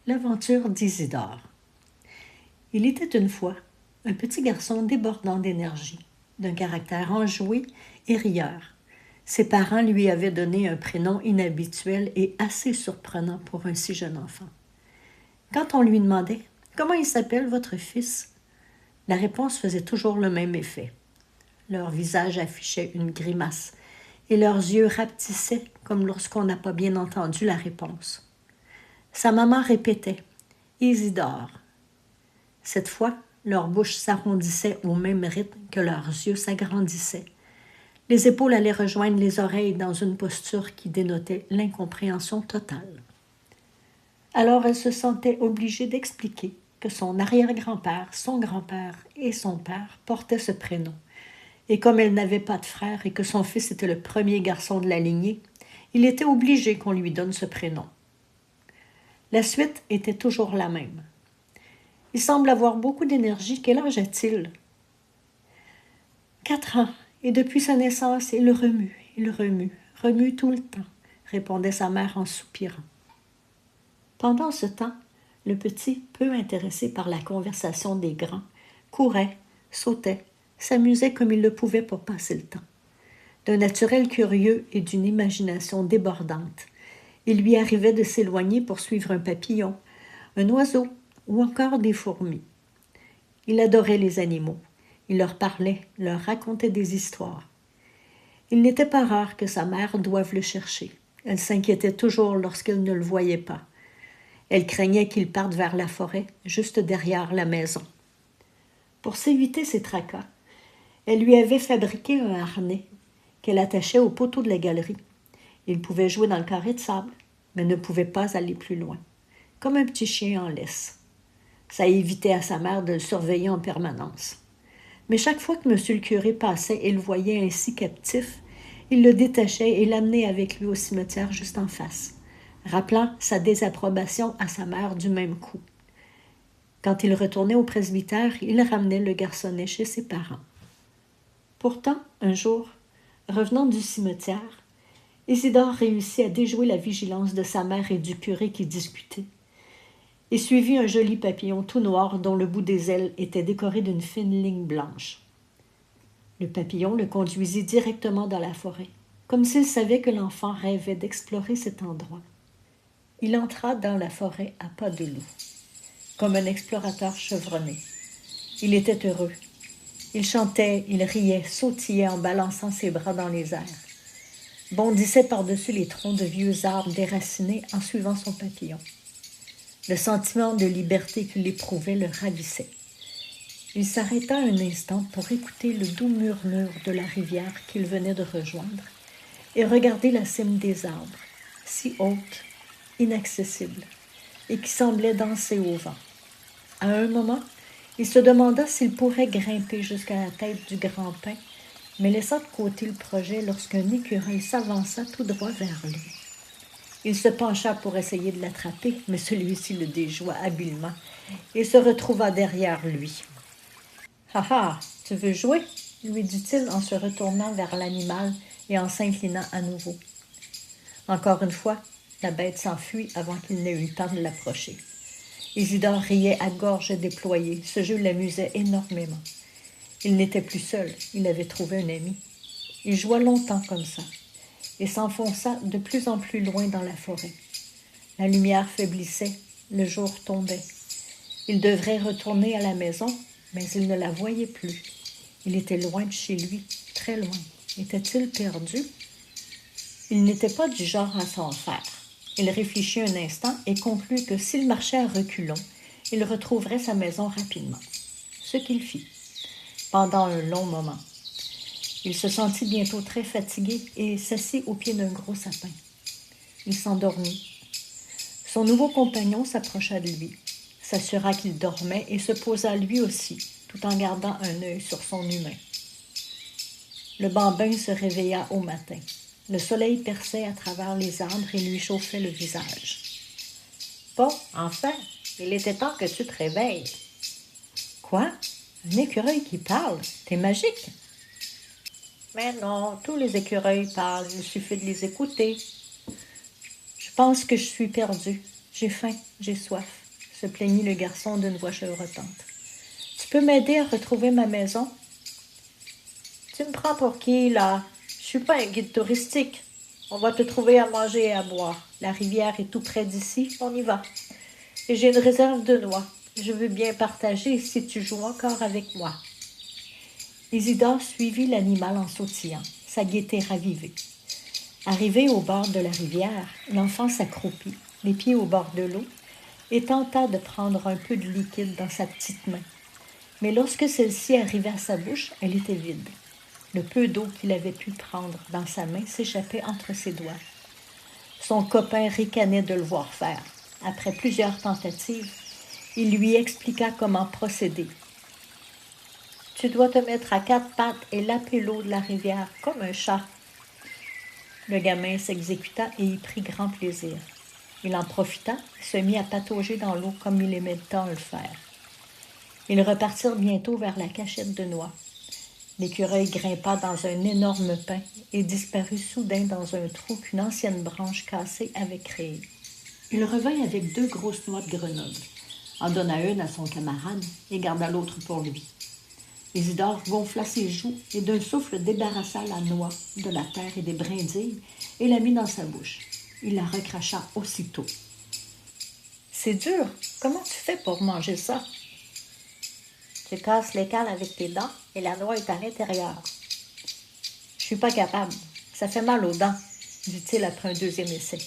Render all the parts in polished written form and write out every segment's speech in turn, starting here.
L'aventure d'Isidore. Il était une fois un petit garçon débordant d'énergie, d'un caractère enjoué et rieur. Ses parents lui avaient donné un prénom inhabituel et assez surprenant pour un si jeune enfant. Quand on lui demandait « Comment il s'appelle votre fils ?» la réponse faisait toujours le même effet. Leur visage affichait une grimace et leurs yeux rapetissaient comme lorsqu'on n'a pas bien entendu la réponse. Sa maman répétait « Isidore ». Cette fois, leur bouche s'arrondissait au même rythme que leurs yeux s'agrandissaient. Les épaules allaient rejoindre les oreilles dans une posture qui dénotait l'incompréhension totale. Alors elle se sentait obligée d'expliquer que son arrière-grand-père, son grand-père et son père portaient ce prénom. Et comme elle n'avait pas de frère et que son fils était le premier garçon de la lignée, il était obligé qu'on lui donne ce prénom. La suite était toujours la même. Il semble avoir beaucoup d'énergie. Quel âge a-t-il? 4 ans, et depuis sa naissance, il remue tout le temps, répondait sa mère en soupirant. Pendant ce temps, le petit, peu intéressé par la conversation des grands, courait, sautait, s'amusait comme il le pouvait pour passer le temps. D'un naturel curieux et d'une imagination débordante, il lui arrivait de s'éloigner pour suivre un papillon, un oiseau ou encore des fourmis. Il adorait les animaux. Il leur parlait, leur racontait des histoires. Il n'était pas rare que sa mère doive le chercher. Elle s'inquiétait toujours lorsqu'elle ne le voyait pas. Elle craignait qu'il parte vers la forêt, juste derrière la maison. Pour s'éviter ces tracas, elle lui avait fabriqué un harnais qu'elle attachait au poteau de la galerie. Il pouvait jouer dans le carré de sable, mais ne pouvait pas aller plus loin, comme un petit chien en laisse. Ça évitait à sa mère de le surveiller en permanence. Mais chaque fois que M. le curé passait et le voyait ainsi captif, il le détachait et l'amenait avec lui au cimetière juste en face, rappelant sa désapprobation à sa mère du même coup. Quand il retournait au presbytère, il ramenait le garçonnet chez ses parents. Pourtant, un jour, revenant du cimetière, Isidore réussit à déjouer la vigilance de sa mère et du curé qui discutaient, et suivit un joli papillon tout noir dont le bout des ailes était décoré d'une fine ligne blanche. Le papillon le conduisit directement dans la forêt, comme s'il savait que l'enfant rêvait d'explorer cet endroit. Il entra dans la forêt à pas de loup, comme un explorateur chevronné. Il était heureux. Il chantait, il riait, sautillait en balançant ses bras dans les airs, bondissait par-dessus les troncs de vieux arbres déracinés en suivant son papillon. Le sentiment de liberté qu'il éprouvait le ravissait. Il s'arrêta un instant pour écouter le doux murmure de la rivière qu'il venait de rejoindre et regarder la cime des arbres, si haute, inaccessible, et qui semblait danser au vent. À un moment, il se demanda s'il pourrait grimper jusqu'à la tête du grand pin, mais laissa de côté le projet lorsqu'un écureuil s'avança tout droit vers lui. Il se pencha pour essayer de l'attraper, mais celui-ci le déjoua habilement et se retrouva derrière lui. « Ha ha, tu veux jouer ?» lui dit-il en se retournant vers l'animal et en s'inclinant à nouveau. Encore une fois, la bête s'enfuit avant qu'il n'ait eu le temps de l'approcher. Isidore riait à gorge déployée. Ce jeu l'amusait énormément. Il n'était plus seul, il avait trouvé un ami. Il joua longtemps comme ça et s'enfonça de plus en plus loin dans la forêt. La lumière faiblissait, le jour tombait. Il devrait retourner à la maison, mais il ne la voyait plus. Il était loin de chez lui, très loin. Était-il perdu? Il n'était pas du genre à s'en faire. Il réfléchit un instant et conclut que s'il marchait à reculons, il retrouverait sa maison rapidement. Ce qu'il fit, pendant un long moment. Il se sentit bientôt très fatigué et s'assit au pied d'un gros sapin. Il s'endormit. Son nouveau compagnon s'approcha de lui, s'assura qu'il dormait et se posa lui aussi, tout en gardant un œil sur son humain. Le bambin se réveilla au matin. Le soleil perçait à travers les arbres et lui chauffait le visage. « Bon, enfin, il était temps que tu te réveilles. »« Quoi? Un écureuil qui parle? T'es magique? » »« Mais non, tous les écureuils parlent, il suffit de les écouter. »« Je pense que je suis perdue. J'ai faim, j'ai soif, se plaignit le garçon d'une voix chevrotante. Tu peux m'aider à retrouver ma maison? Tu me prends pour qui, là? Je suis pas un guide touristique. On va te trouver à manger et à boire. La rivière est tout près d'ici, on y va. Et j'ai une réserve de noix. Je veux bien partager si tu joues encore avec moi. Isidore suivit l'animal en sautillant, sa gaieté ravivée. Arrivé au bord de la rivière, l'enfant s'accroupit, les pieds au bord de l'eau, et tenta de prendre un peu de liquide dans sa petite main. Mais lorsque celle-ci arrivait à sa bouche, elle était vide. Le peu d'eau qu'il avait pu prendre dans sa main s'échappait entre ses doigts. Son copain ricanait de le voir faire. Après plusieurs tentatives, il lui expliqua comment procéder. « Tu dois te mettre à quatre pattes et laper l'eau de la rivière comme un chat. » Le gamin s'exécuta et y prit grand plaisir. Il en profita et se mit à patauger dans l'eau comme il aimait tant le faire. Ils repartirent bientôt vers la cachette de noix. L'écureuil grimpa dans un énorme pin et disparut soudain dans un trou qu'une ancienne branche cassée avait créé. Il revint avec 2 grosses noix de Grenoble, en donna une à son camarade et garda l'autre pour lui. Isidore gonfla ses joues et d'un souffle débarrassa la noix de la terre et des brindilles et la mit dans sa bouche. Il la recracha aussitôt. « C'est dur. Comment tu fais pour manger ça? » Tu casses l'écale avec tes dents et la noix est à l'intérieur. Je suis pas capable. Ça fait mal aux dents, dit-il après un deuxième essai.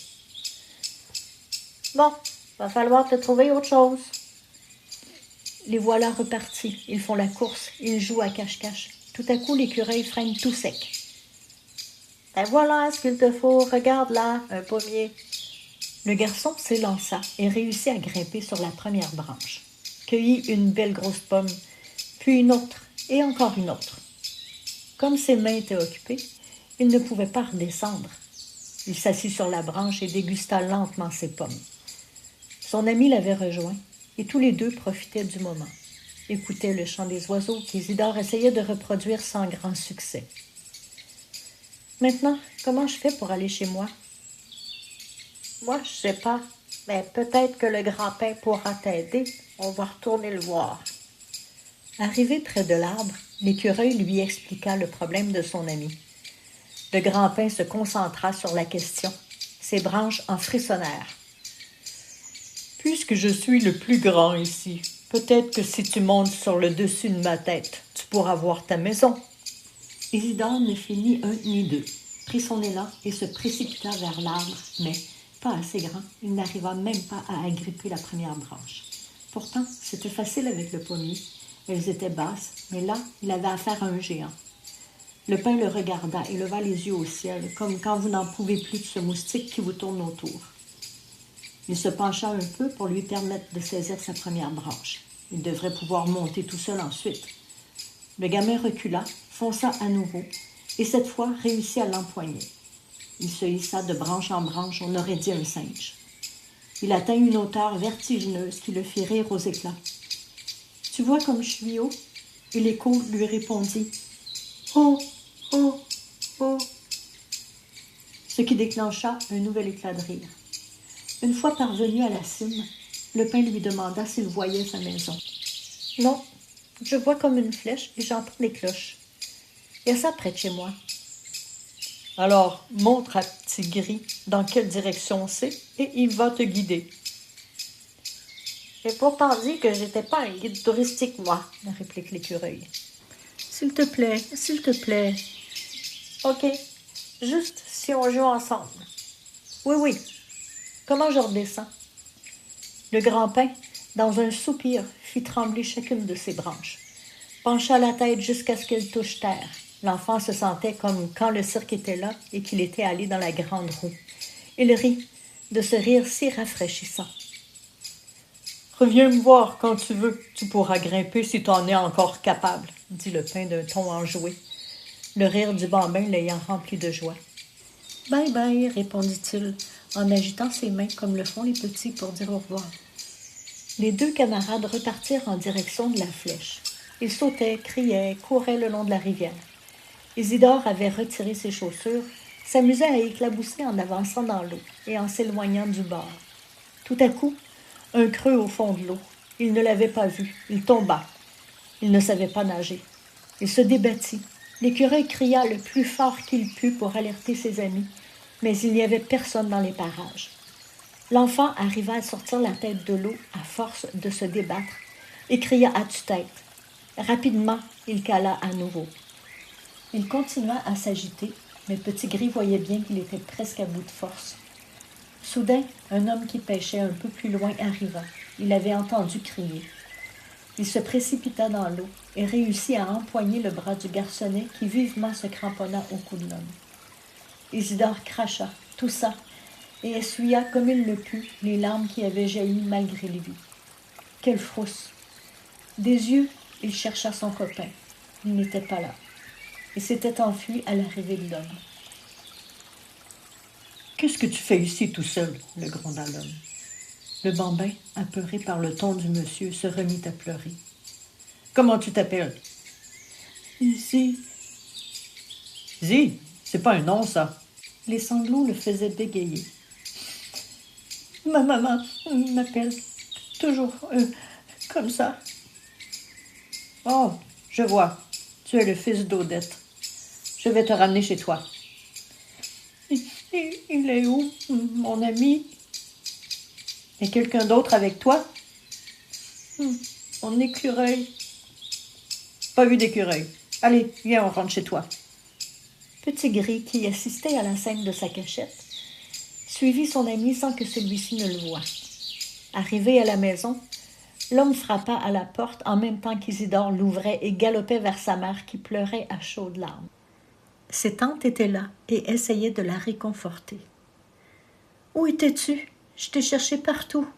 Bon, va falloir te trouver autre chose. Les voilà repartis. Ils font la course. Ils jouent à cache-cache. Tout à coup, l'écureuil freine tout sec. Ben voilà ce qu'il te faut. Regarde là, un pommier. Le garçon s'élança et réussit à grimper sur la première branche. Cueillit une belle grosse pomme, puis une autre et encore une autre. Comme ses mains étaient occupées, il ne pouvait pas redescendre. Il s'assit sur la branche et dégusta lentement ses pommes. Son ami l'avait rejoint et tous les deux profitaient du moment. Écoutaient le chant des oiseaux qu'Isidore essayait de reproduire sans grand succès. Maintenant, comment je fais pour aller chez moi? Moi, je sais pas, mais peut-être que le grand-père pourra t'aider. On va retourner le voir. Arrivé près de l'arbre, l'écureuil lui expliqua le problème de son ami. Le grand-père se concentra sur la question. Ses branches en frissonnèrent. « Puisque je suis le plus grand ici, peut-être que si tu montes sur le dessus de ma tête, tu pourras voir ta maison. » Isidore ne fit ni un ni deux, prit son élan et se précipita vers l'arbre, mais, pas assez grand, il n'arriva même pas à agripper la première branche. Pourtant, c'était facile avec le pommier. Elles étaient basses, mais là, il avait affaire à un géant. Le pin le regarda et leva les yeux au ciel, comme quand vous n'en pouvez plus de ce moustique qui vous tourne autour. Il se pencha un peu pour lui permettre de saisir sa première branche. Il devrait pouvoir monter tout seul ensuite. Le gamin recula, fonça à nouveau, et cette fois réussit à l'empoigner. Il se hissa de branche en branche, on aurait dit un singe. Il atteint une hauteur vertigineuse qui le fit rire aux éclats. « Tu vois comme je suis haut? » Et l'écho lui répondit « Oh, oh, oh !» Ce qui déclencha un nouvel éclat de rire. Une fois parvenu à la cime, le pin lui demanda s'il voyait sa maison. « Non, je vois comme une flèche et j'entends les cloches. Il y a ça près de chez moi. » « Alors, montre à Petit Gris dans quelle direction c'est et il va te guider. » « J'ai pourtant dit que j'étais pas un guide touristique, moi, » réplique l'écureuil. « S'il te plaît, s'il te plaît. »« Ok, juste si on joue ensemble. »« Oui, oui. Comment je redescends? » Le grand pin, dans un soupir, fit trembler chacune de ses branches. Pencha la tête jusqu'à ce qu'elle touche terre. L'enfant se sentait comme quand le cirque était là et qu'il était allé dans la grande roue. Il rit, de ce rire si rafraîchissant. « Reviens me voir quand tu veux. Tu pourras grimper si tu en es encore capable, » dit le pin d'un ton enjoué, le rire du bambin l'ayant rempli de joie. « Bye bye, » répondit-il, en agitant ses mains comme le font les petits pour dire au revoir. Les deux camarades repartirent en direction de la flèche. Ils sautaient, criaient, couraient le long de la rivière. Isidore avait retiré ses chaussures, s'amusait à éclabousser en avançant dans l'eau et en s'éloignant du bord. Tout à coup, un creux au fond de l'eau. Il ne l'avait pas vu. Il tomba. Il ne savait pas nager. Il se débattit. L'écureuil cria le plus fort qu'il put pour alerter ses amis, mais il n'y avait personne dans les parages. L'enfant arriva à sortir la tête de l'eau à force de se débattre et cria à tue-tête. Rapidement, il cala à nouveau. Il continua à s'agiter, mais Petit Gris voyait bien qu'il était presque à bout de force. Soudain, un homme qui pêchait un peu plus loin arriva. Il avait entendu crier. Il se précipita dans l'eau et réussit à empoigner le bras du garçonnet qui vivement se cramponna au cou de l'homme. Isidore cracha, toussa et essuya comme il le put les larmes qui avaient jailli malgré lui. Quelle frousse! Des yeux, il chercha son copain. Il n'était pas là. Il s'était enfui à l'arrivée de l'homme. « Qu'est-ce que tu fais ici tout seul ?» le gronda l'homme. Le bambin, apeuré par le ton du monsieur, se remit à pleurer. « Comment tu t'appelles? »« Zi. »« Zi, c'est pas un nom, ça. » Les sanglots le faisaient bégayer. « Ma maman m'appelle toujours comme ça. »« Oh, je vois. Tu es le fils d'Odette. Je vais te ramener chez toi. »« Il est où, mon ami? »« Et quelqu'un d'autre avec toi? »« Mon écureuil. »« Pas vu d'écureuil. Allez, viens, on rentre chez toi. » Petit Gris, qui assistait à la scène de sa cachette, suivit son ami sans que celui-ci ne le voie. Arrivé à la maison, l'homme frappa à la porte en même temps qu'Isidore l'ouvrait et galopait vers sa mère qui pleurait à chaudes larmes. Ses tantes étaient là et essayaient de la réconforter. « Où étais-tu? Je t'ai cherché partout. »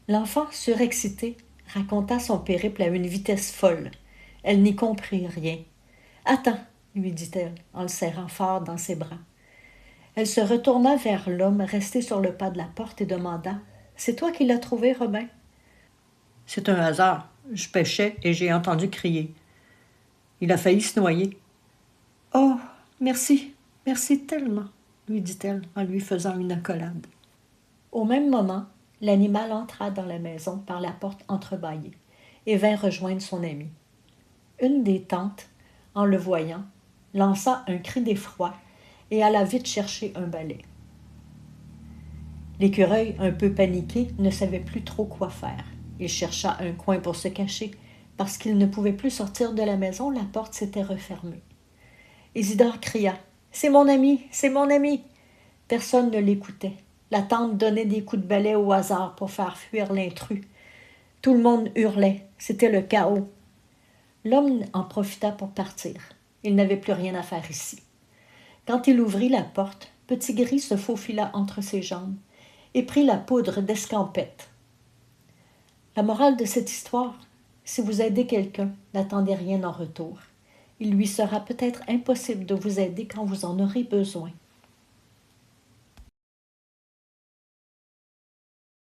L'enfant, surexcité, raconta son périple à une vitesse folle. Elle n'y comprit rien. « Attends, » lui dit-elle, en le serrant fort dans ses bras. Elle se retourna vers l'homme resté sur le pas de la porte et demanda « C'est toi qui l'as trouvé, Robin? »« C'est un hasard. Je pêchais et j'ai entendu crier. Il a failli se noyer. »« Oh, merci, merci tellement, » lui dit-elle en lui faisant une accolade. Au même moment, l'animal entra dans la maison par la porte entrebâillée et vint rejoindre son ami. Une des tantes, en le voyant, lança un cri d'effroi et alla vite chercher un balai. L'écureuil, un peu paniqué, ne savait plus trop quoi faire. Il chercha un coin pour se cacher. Parce qu'il ne pouvait plus sortir de la maison, la porte s'était refermée. Isidore cria « C'est mon ami, c'est mon ami !» Personne ne l'écoutait. La tante donnait des coups de balai au hasard pour faire fuir l'intrus. Tout le monde hurlait. C'était le chaos. L'homme en profita pour partir. Il n'avait plus rien à faire ici. Quand il ouvrit la porte, Petit Gris se faufila entre ses jambes et prit la poudre d'escampette. La morale de cette histoire, si vous aidez quelqu'un, n'attendez rien en retour. Il lui sera peut-être impossible de vous aider quand vous en aurez besoin.